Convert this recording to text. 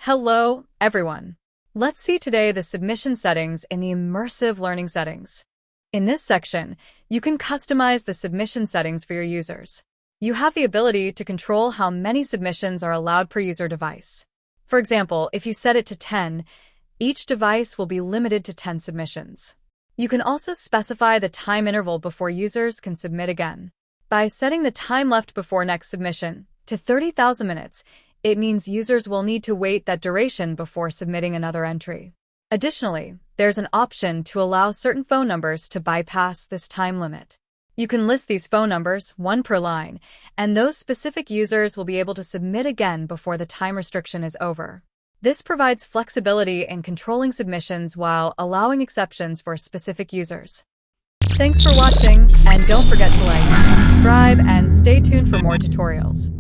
Hello, everyone. Let's see today the submission settings in the immersive learning settings. In this section, you can customize the submission settings for your users. You have the ability to control how many submissions are allowed per user device. For example, if you set it to 10, each device will be limited to 10 submissions. You can also specify the time interval before users can submit again. By setting the time left before next submission to 30,000 minutes, it means users will need to wait that duration before submitting another entry. Additionally, there's an option to allow certain phone numbers to bypass this time limit. You can list these phone numbers, one per line, and those specific users will be able to submit again before the time restriction is over. This provides flexibility in controlling submissions while allowing exceptions for specific users. Thanks for watching, and don't forget to like, subscribe, and stay tuned for more tutorials.